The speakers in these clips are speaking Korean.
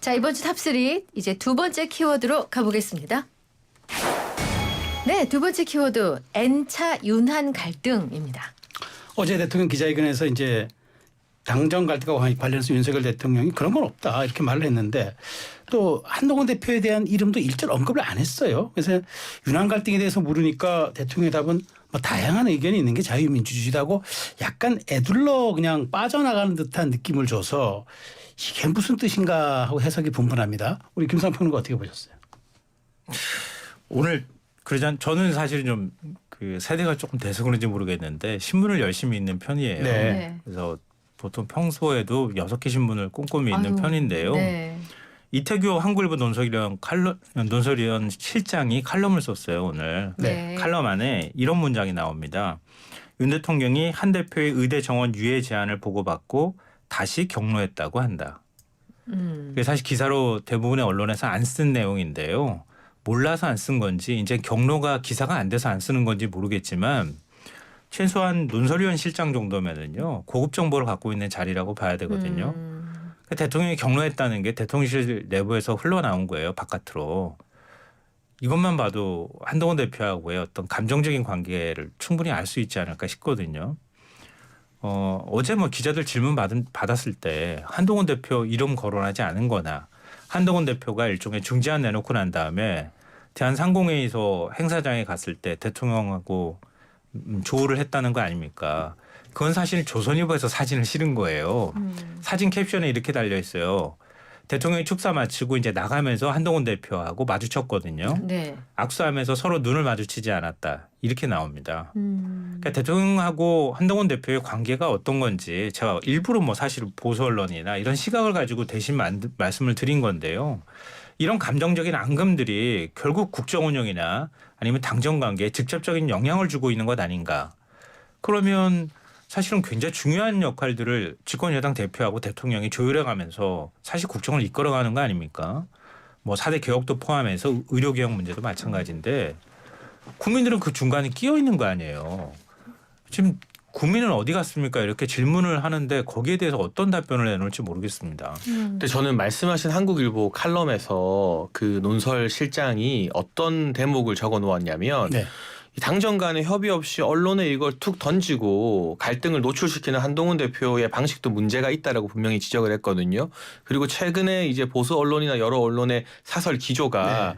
자, 이번 주 탑3 이제 두 번째 키워드로 가보겠습니다. 네, 두 번째 키워드 N차 윤한 갈등입니다. 어제 대통령 기자회견에서 이제 당정 갈등과 관련해서 윤석열 대통령이 그런 건 없다 이렇게 말을 했는데 또 한동훈 대표에 대한 이름도 일절 언급을 안 했어요. 그래서 윤한 갈등에 대해서 물으니까 대통령의 답은 뭐 다양한 의견이 있는 게 자유민주주의다고 약간 애둘러 그냥 빠져나가는 듯한 느낌을 줘서 이게 무슨 뜻인가 하고 해석이 분분합니다. 우리 김상평 의원은 어떻게 보셨어요? 오늘 그러자 저는 사실은 좀 그 세대가 조금 돼서 그런지 모르겠는데 신문을 열심히 읽는 편이에요. 네. 그래서 보통 평소에도 6개 신문을 꼼꼼히 읽는 편인데요. 네. 이태규 한국일보 논설위원 실장이 칼럼을 썼어요 오늘. 네. 칼럼 안에 이런 문장이 나옵니다. 윤 대통령이 한 대표의 의대 정원 유예 제안을 보고받고 다시 경로했다고 한다. 그게 사실 기사로 대부분의 언론에서 안 쓴 내용인데요. 몰라서 안 쓴 건지 이제 경로가 기사가 안 돼서 안 쓰는 건지 모르겠지만 최소한 논설위원 실장 정도면은요 고급 정보를 갖고 있는 자리라고 봐야 되거든요. 대통령이 경로했다는 게 대통령실 내부에서 흘러나온 거예요 바깥으로. 이것만 봐도 한동훈 대표하고의 어떤 감정적인 관계를 충분히 알 수 있지 않을까 싶거든요. 어제 뭐 기자들 질문 받았을 때 한동훈 대표 이름 거론하지 않은 거나 한동훈 대표가 일종의 중재안 내놓고 난 다음에 대한상공회의소 행사장에 갔을 때 대통령하고 조우를 했다는 거 아닙니까? 그건 사실 조선일보에서 사진을 실은 거예요. 사진 캡션에 이렇게 달려 있어요. 대통령이 축사 마치고 이제 나가면서 한동훈 대표하고 마주쳤거든요. 네. 악수하면서 서로 눈을 마주치지 않았다. 이렇게 나옵니다. 그러니까 대통령하고 한동훈 대표의 관계가 어떤 건지 제가 일부러 뭐 사실 보수 언론이나 이런 시각을 가지고 대신 말씀을 드린 건데요. 이런 감정적인 앙금들이 결국 국정 운영이나 아니면 당정 관계에 직접적인 영향을 주고 있는 것 아닌가. 그러면 사실은 굉장히 중요한 역할들을 집권 여당 대표하고 대통령이 조율해가면서 사실 국정을 이끌어가는 거 아닙니까? 뭐 4대 개혁도 포함해서 의료개혁 문제도 마찬가지인데 국민들은 그 중간에 끼어 있는 거 아니에요. 지금 국민은 어디 갔습니까? 이렇게 질문을 하는데 거기에 대해서 어떤 답변을 내놓을지 모르겠습니다. 근데 저는 말씀하신 한국일보 칼럼에서 그 논설 실장이 어떤 대목을 적어 놓았냐면 네. 이 당정 간의 협의 없이 언론에 이걸 툭 던지고 갈등을 노출시키는 한동훈 대표의 방식도 문제가 있다라고 분명히 지적을 했거든요. 그리고 최근에 이제 보수 언론이나 여러 언론의 사설 기조가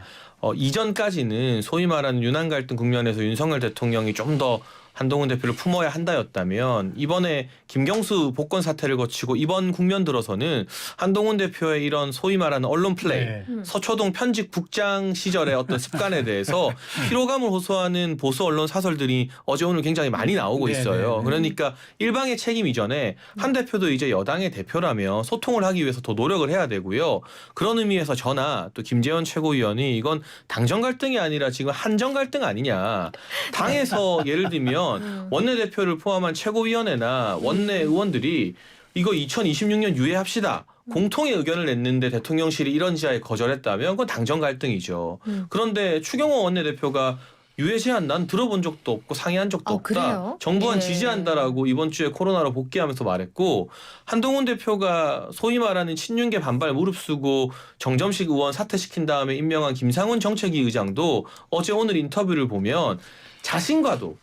이전까지는 소위 말하는 윤한 갈등 국면에서 윤석열 대통령이 좀 더 한동훈 대표를 품어야 한다였다면 이번에 김경수 복권 사태를 거치고 이번 국면 들어서는 한동훈 대표의 이런 소위 말하는 언론 플레이, 네. 서초동 편집 국장 시절의 어떤 습관에 대해서 피로감을 호소하는 보수 언론 사설들이 어제 오늘 굉장히 많이 나오고 있어요. 그러니까 일방의 책임 이전에 한 대표도 이제 여당의 대표라며 소통을 하기 위해서 더 노력을 해야 되고요. 그런 의미에서 저나 또 김재원 최고위원이 이건 당정 갈등이 아니라 지금 한정 갈등 아니냐. 당에서 예를 들면 원내대표를 포함한 최고위원회나 원내 의원들이 이거 2026년 유예합시다. 공통의 의견을 냈는데 대통령실이 이런 지하에 거절했다면 그건 당정 갈등이죠. 그런데 추경호 원내대표가 유예 제안 난 들어본 적도 없고 상의한 적도 없다. 그래요? 정부안 예. 지지한다라고 이번 주에 코로나로 복귀하면서 말했고 한동훈 대표가 소위 말하는 친윤계 반발 무릅쓰고 정점식 의원 사퇴시킨 다음에 임명한 김상훈 정책위 의장도 어제 오늘 인터뷰를 보면 자신과도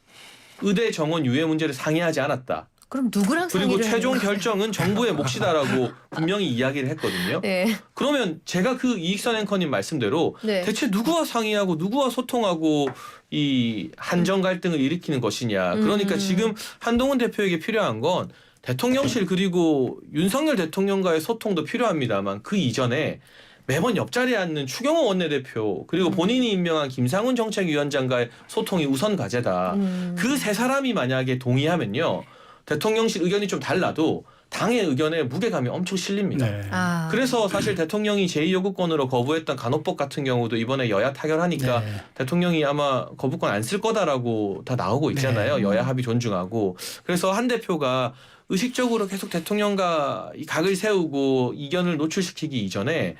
의대 정원 유예 문제를 상의하지 않았다. 그럼 누구랑 그리고 상의를 최종 하는 거예요? 결정은 정부의 몫이다라고 분명히 이야기를 했거든요. 네. 그러면 제가 그 이익선 앵커님 말씀대로 네. 대체 누구와 상의하고 누구와 소통하고 이 한정 갈등을 일으키는 것이냐. 그러니까 지금 한동훈 대표에게 필요한 건 대통령실 그리고 윤석열 대통령과의 소통도 필요합니다만 그 이전에 매번 옆자리에 앉는 추경호 원내대표 그리고 본인이 임명한 김상훈 정책위원장과의 소통이 우선 과제다. 그 세 사람이 만약에 동의하면요. 대통령실 의견이 좀 달라도 당의 의견에 무게감이 엄청 실립니다. 네. 그래서 사실 대통령이 제2요구권으로 거부했던 간호법 같은 경우도 이번에 여야 타결하니까 네. 대통령이 아마 거부권 안 쓸 거다라고 다 나오고 있잖아요. 네. 여야 합의 존중하고. 그래서 한 대표가 의식적으로 계속 대통령과 이 각을 세우고 이견을 노출시키기 이전에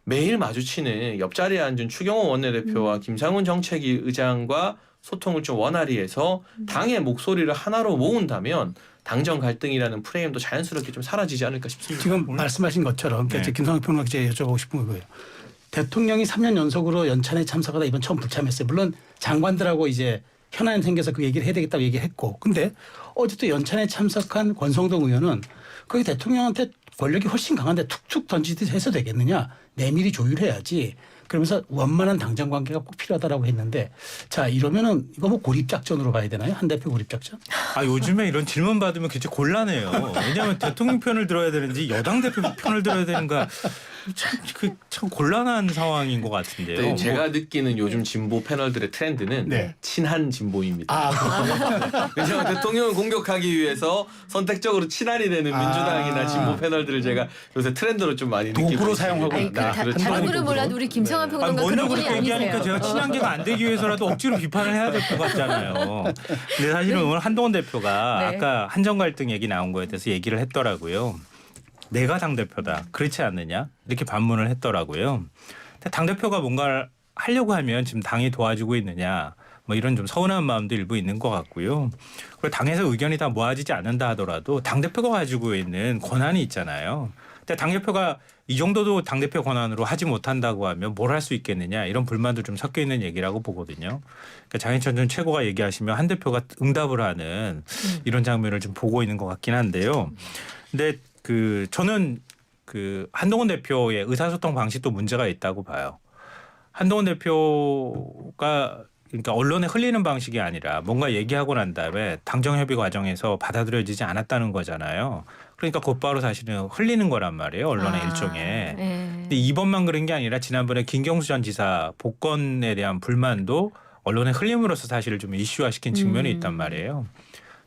매일 마주치는 옆자리에 앉은 추경호 원내대표와 김상훈 정책위 의장과 소통을 좀 원활히 해서 당의 목소리를 하나로 모은다면 당정 갈등이라는 프레임도 자연스럽게 좀 사라지지 않을까 싶습니다. 지금 말씀하신 것처럼 네. 김성환 평론가 기자에 여쭤보고 싶은 거예요. 대통령이 3년 연속으로 연찬에 참석하다 이번 처음 불참했어요. 물론 장관들하고 이제 현안이 생겨서 그 얘기를 해야 되겠다고 얘기했고, 근데 어제 또 연찬에 참석한 권성동 의원은 거기 대통령한테 권력이 훨씬 강한데 툭툭 던지듯 해서 되겠느냐, 내밀히 조율해야지. 그러면서 원만한 당정 관계가 꼭 필요하다라고 했는데, 자 이러면은 이거 뭐 고립작전으로 봐야 되나요? 한 대표 고립작전? 아 요즘에 이런 질문 받으면 굉장히 곤란해요. 왜냐하면 대통령 편을 들어야 되는지 여당 대표 편을 들어야 되는가 참 곤란한 상황인 것 같은데요. 네, 제가 느끼는 요즘 진보 패널들의 트렌드는 네. 친한 진보입니다. 아, 왜냐하면 대통령을 공격하기 위해서 선택적으로 친한이 되는 민주당이나 진보 패널들을 제가 요새 트렌드로 좀 많이 느끼고 도구로 있습니다. 사용하고 아니, 있다. 다른 그렇죠. 분은 몰라도 우리 김성환 아니, 평론가 먼저 그런 분이 그렇게 얘기하니까 아니세요. 제가 친한계가 안 되기 위해서라도 억지로 비판을 해야 될 것 같잖아요. 근데 사실은 오늘 한동훈 대표가 네. 아까 한정 갈등 얘기 나온 거에 대해서 얘기를 했더라고요. 내가 당대표다. 그렇지 않느냐? 이렇게 반문을 했더라고요. 당대표가 뭔가를 하려고 하면 지금 당이 도와주고 있느냐. 뭐 이런 좀 서운한 마음도 일부 있는 것 같고요. 그리고 당에서 의견이 다 모아지지 않는다 하더라도 당대표가 가지고 있는 권한이 있잖아요. 근데 당대표가 이 정도도 당대표 권한으로 하지 못한다고 하면 뭘 할 수 있겠느냐 이런 불만도 좀 섞여 있는 얘기라고 보거든요. 그러니까 장해찬 전 최고가 얘기하시면 한 대표가 응답을 하는 이런 장면을 좀 보고 있는 것 같긴 한데요. 근데 저는 한동훈 대표의 의사소통 방식도 문제가 있다고 봐요. 한동훈 대표가 그러니까 언론에 흘리는 방식이 아니라 뭔가 얘기하고 난 다음에 당정협의 과정에서 받아들여지지 않았다는 거잖아요. 그러니까 곧바로 사실은 흘리는 거란 말이에요. 언론의 일종에. 네. 근데 이번만 그런 게 아니라 지난번에 김경수 전 지사 복권에 대한 불만도 언론에 흘림으로써 사실을 좀 이슈화시킨 측면이 있단 말이에요.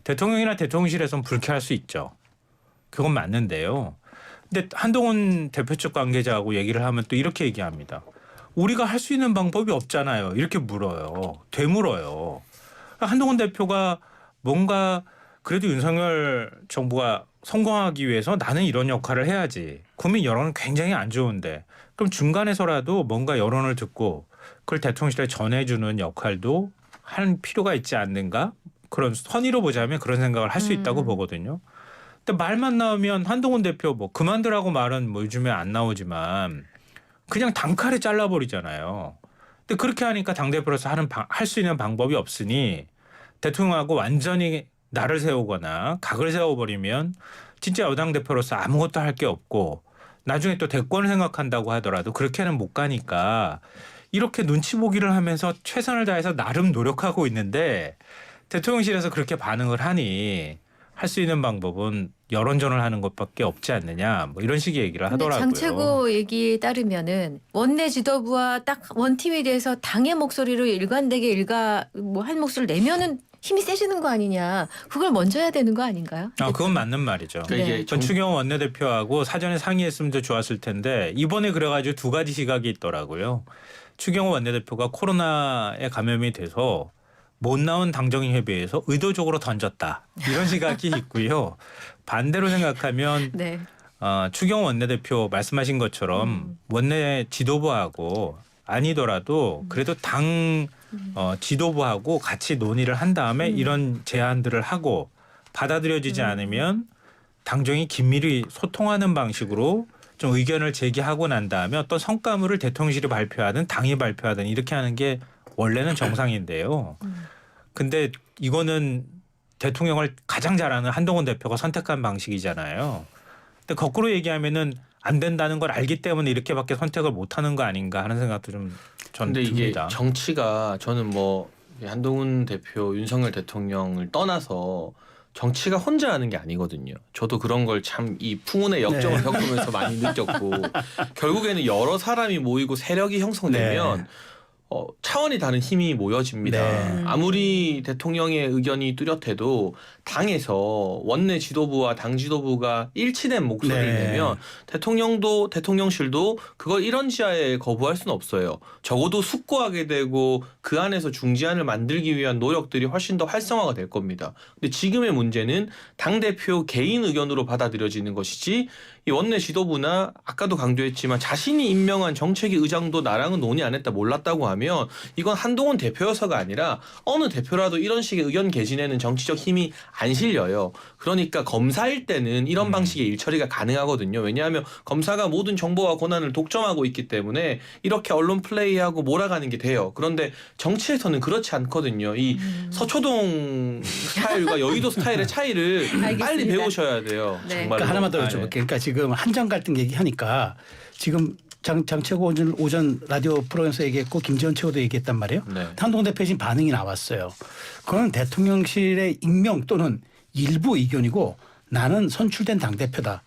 대통령이나 대통령실에서는 불쾌할 수 있죠. 그건 맞는데요. 근데 한동훈 대표 측 관계자하고 얘기를 하면 또 이렇게 얘기합니다. 우리가 할 수 있는 방법이 없잖아요. 이렇게 물어요. 되물어요. 한동훈 대표가 뭔가 그래도 윤석열 정부가 성공하기 위해서 나는 이런 역할을 해야지. 국민 여론은 굉장히 안 좋은데 그럼 중간에서라도 뭔가 여론을 듣고 그걸 대통령실에 전해주는 역할도 할 필요가 있지 않는가? 그런 선의로 보자면 그런 생각을 할 수 있다고 보거든요. 근데 말만 나오면 한동훈 대표 뭐 그만두라고 말은 뭐 요즘에 안 나오지만 그냥 단칼에 잘라버리잖아요. 근데 그렇게 하니까 당대표로서 할 수 있는 방법이 없으니 대통령하고 완전히 나를 세우거나 각을 세워버리면 진짜 여당 대표로서 아무것도 할 게 없고 나중에 또 대권을 생각한다고 하더라도 그렇게는 못 가니까 이렇게 눈치 보기를 하면서 최선을 다해서 나름 노력하고 있는데 대통령실에서 그렇게 반응을 하니 할 수 있는 방법은 여론전을 하는 것밖에 없지 않느냐 뭐 이런 식의 얘기를 근데 하더라고요. 장최고 얘기에 따르면은 원내 지도부와 딱 원팀이 돼서 당의 목소리로 일관되게 한 목소리를 내면은 힘이 세지는 거 아니냐. 그걸 먼저 해야 되는 거 아닌가요? 그건 맞는 말이죠. 그러니까 네. 이게 전 추경호 원내대표하고 사전에 상의했으면 더 좋았을 텐데 이번에 그래가지고 두 가지 시각이 있더라고요. 추경호 원내대표가 코로나에 감염이 돼서 못 나온 당정협의회에서 의도적으로 던졌다. 이런 시각이 있고요. 반대로 생각하면 네. 추경호 원내대표 말씀하신 것처럼 원내 지도부하고 아니더라도 그래도 당 지도부하고 같이 논의를 한 다음에 이런 제안들을 하고 받아들여지지 않으면 당정이 긴밀히 소통하는 방식으로 좀 의견을 제기하고 난 다음에 어떤 성과물을 대통령실이 발표하든 당이 발표하든 이렇게 하는 게 원래는 정상인데요. 근데 이거는 대통령을 가장 잘 아는 한동훈 대표가 선택한 방식이잖아요. 근데 거꾸로 얘기하면은 안 된다는 걸 알기 때문에 이렇게밖에 선택을 못 하는 거 아닌가 하는 생각도 좀 전 근데 이게 듭니다. 정치가 저는 뭐 한동훈 대표, 윤석열 대통령을 떠나서 정치가 혼자 하는 게 아니거든요. 저도 그런 걸 참 이 풍운의 역정을 네. 겪으면서 많이 느꼈고 결국에는 여러 사람이 모이고 세력이 형성되면 네. 차원이 다른 힘이 모여집니다. 네. 아무리 대통령의 의견이 뚜렷해도 당에서 원내 지도부와 당 지도부가 일치된 목소리를 네. 내면 대통령도 대통령실도 그걸 이런지하에 거부할 수는 없어요. 적어도 숙고하게 되고 그 안에서 중재안을 만들기 위한 노력들이 훨씬 더 활성화가 될 겁니다. 근데 지금의 문제는 당대표 개인 의견으로 받아들여지는 것이지 이 원내 지도부나 아까도 강조했지만 자신이 임명한 정책위 의장도 나랑은 논의 안 했다 몰랐다고 하면 이건 한동훈 대표여서가 아니라 어느 대표라도 이런 식의 의견 개진에는 정치적 힘이 안 실려요. 그러니까 검사일 때는 이런 방식의 일 처리가 가능하거든요. 왜냐하면 검사가 모든 정보와 권한을 독점하고 있기 때문에 이렇게 언론 플레이하고 몰아가는 게 돼요. 그런데 정치에서는 그렇지 않거든요. 이 서초동 스타일과 여의도 스타일의 차이를 빨리 알겠습니다. 배우셔야 돼요. 네. 정말로. 그러니까 하나만 더 아, 여쭤볼게요. 네. 그러니까 지금 한정 갈등 얘기하니까 지금 장최고 오전 라디오 프로그램에서 얘기했고 김재원 최고도 얘기했단 말이에요. 네. 한동훈 대표의 지금 반응이 나왔어요. 그건 대통령실의 임명 또는 일부 의견이고 나는 선출된 당대표다.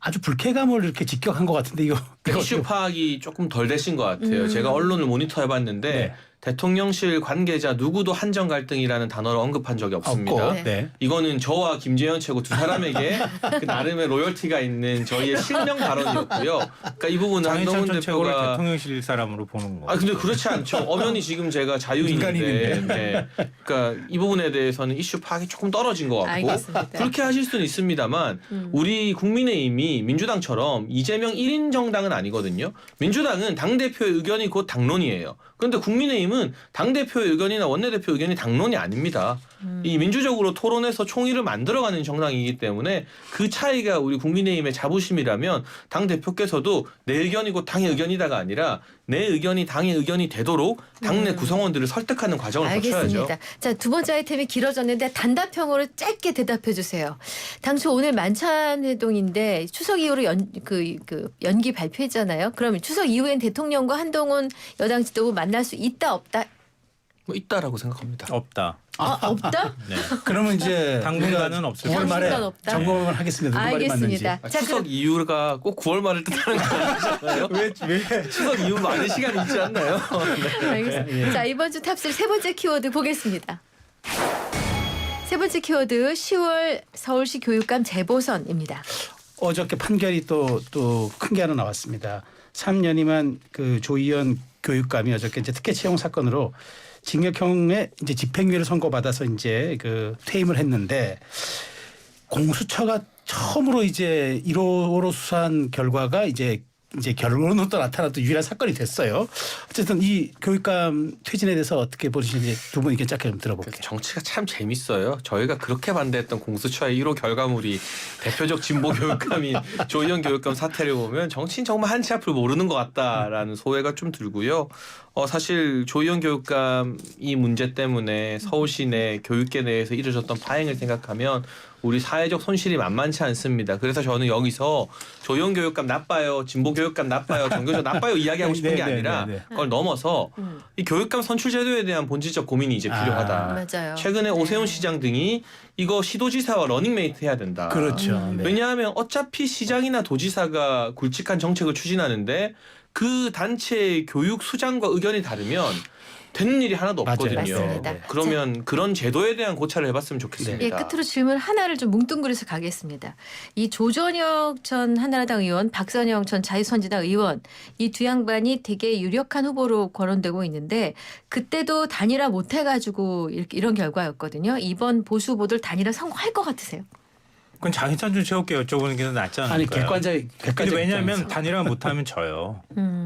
아주 불쾌감을 이렇게 직격한 것 같은데 이거 이슈 파악이 조금 덜 되신 것 같아요. 제가 언론을 모니터해봤는데 네. 대통령실 관계자 누구도 한정 갈등이라는 단어를 언급한 적이 없습니다. 없고 네. 이거는 저와 김재현 최고 두 사람에게 그 나름의 로열티가 있는 저희의 실명 발언이었고요. 그러니까 이 부분은 장인찬 한동훈 전 최고를 대표가 대통령실 사람으로 보는 거. 아 근데 그렇지 않죠. 엄연히 지금 제가 자유인인데, 민간인인데. 네. 그러니까 이 부분에 대해서는 이슈 파악이 조금 떨어진 것 같고 알겠습니다. 그렇게 하실 수는 있습니다만 우리 국민의힘이 민주당처럼 이재명 1인 정당은 아니거든요. 민주당은 당 대표의 의견이 곧 당론이에요. 그런데 국민의힘은 당 대표의 의견이나 원내대표 의견이 당론이 아닙니다. 이 민주적으로 토론해서 총의를 만들어가는 정당이기 때문에 그 차이가 우리 국민의힘의 자부심이라면 당 대표께서도 내 의견이 곧 당의 의견이다가 아니라 내 의견이 당의 의견이 되도록 당내 구성원들을 설득하는 과정을 거쳐야죠. 알겠습니다. 자, 두 번째 아이템이 길어졌는데 단답형으로 짧게 대답해 주세요. 당초 오늘 만찬회동인데 추석 이후로 연기 발표했잖아요. 그러면 추석 이후엔 대통령과 한동훈 여당 지도부 만날 수 있다 없다? 뭐 있다라고 생각합니다. 없다. 없다? 네. 그러면 이제 당분간은 없을 9월 말에 당분간 없다. 점검을 하겠습니다. 누구 말이 맞는지. 알겠습니다. 아, 자, 추석 이후가 꼭 9월 말을 뜻하는 거 아니잖아요. 왜? 추석 이후 많은 시간이 있지 않나요? 네. 알겠습니다. 자, 이번 주 탑3 세 번째 키워드 보겠습니다. 세 번째 키워드 10월 서울시 교육감 재보선입니다. 어저께 판결이 또 큰 게 하나 나왔습니다. 3년이면 그 조희연 교육감이 어저께 이제 특혜 채용 사건으로 징역형의 이제 집행유예를 선고받아서 이제 그 퇴임을 했는데 공수처가 처음으로 이제 1호로 수사한 결과가 이제 결론으로 또 나타나도 유일한 사건이 됐어요. 어쨌든 이 교육감 퇴진에 대해서 어떻게 보시는지 두 분 의견 짧게 좀 들어볼게요. 정치가 참 재밌어요. 저희가 그렇게 반대했던 공수처의 1호 결과물이 대표적 진보 교육감인 조희연 교육감 사태를 보면 정치인 정말 한치 앞을 모르는 것 같다라는 소회가 좀 들고요. 사실 조희연 교육감 이 문제 때문에 서울시 내 교육계 내에서 이루어졌던 파행을 생각하면 우리 사회적 손실이 만만치 않습니다. 그래서 저는 여기서 조희연 교육감 나빠요, 진보 교육감 나빠요, 정교조 나빠요 이야기하고 싶은 게 아니라 그걸 넘어서 이 교육감 선출 제도에 대한 본질적 고민이 이제 필요하다. 맞아요. 최근에 오세훈 시장 등이 이거 시도지사와 러닝메이트 해야 된다. 그렇죠. 네. 왜냐하면 어차피 시장이나 도지사가 굵직한 정책을 추진하는데 그 단체의 교육 수장과 의견이 다르면 되는 일이 하나도 맞아요. 없거든요. 맞습니다. 그러면 그런 제도에 대한 고찰을 해봤으면 좋겠습니다. 예, 끝으로 질문 하나를 좀 뭉뚱그려서 가겠습니다. 이 조전혁 전 한나라당 의원, 박선영 전 자유선진당 의원 이 두 양반이 되게 유력한 후보로 거론되고 있는데 그때도 단일화 못 해가지고 이런 결과였거든요. 이번 보수 후보들 단일화 성공할 것 같으세요? 그건 장인찬 전 최고께 여쭤보는 게 낫지 않을까요? 아니 객관적 근데 왜냐하면 입장에서. 단일화 못하면 져요.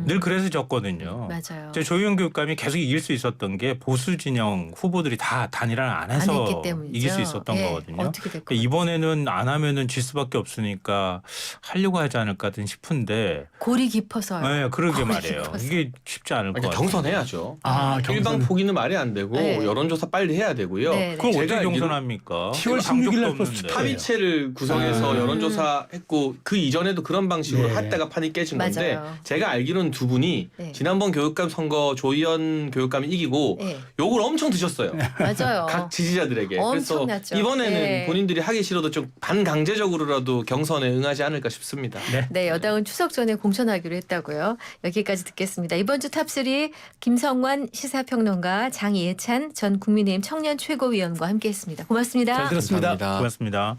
늘 그래서 졌거든요. 맞아요. 조희연 교육감이 계속 이길 수 있었던 게 보수 진영 후보들이 다 단일화를 안 안 해서 했기 때문이죠. 이길 수 있었던 예, 거거든요. 어떻게 될것 그러니까 이번에는 안 하면은 질 수밖에 없으니까 하려고 하지 않을까 싶은데. 골이 깊어서요. 네, 그러게 골이 말이에요. 깊어서. 이게 쉽지 않을 것 아니, 같아요. 경선해야죠. 경선. 일방 포기는 말이 안 되고 네. 여론조사 빨리 해야 되고요. 네, 네. 그걸 어떻게 제가 알기로 경선합니까? 10월 방법도 16일 날 없는데. 포스트 합의체를 구성해서 여론조사 했고 그 이전에도 그런 방식으로 네. 할 때가 판이 깨진 건데 맞아요. 제가 알기로는 두 분이 네. 지난번 교육감 선거 조희연 교육감이 이기고 네. 욕을 엄청 드셨어요. 맞아요. 각 지지자들에게. 엄청났죠. 그래서 이번에는 네. 본인들이 하기 싫어도 좀 반강제적으로라도 경선에 응하지 않을까 싶습니다. 네, 여당은 추석 전에 공천하기로 했다고요. 여기까지 듣겠습니다. 이번 주 탑3 김성환 시사평론가, 장예찬 전 국민의힘 청년 최고위원과 함께했습니다. 고맙습니다. 잘 들었습니다. 감사합니다. 고맙습니다.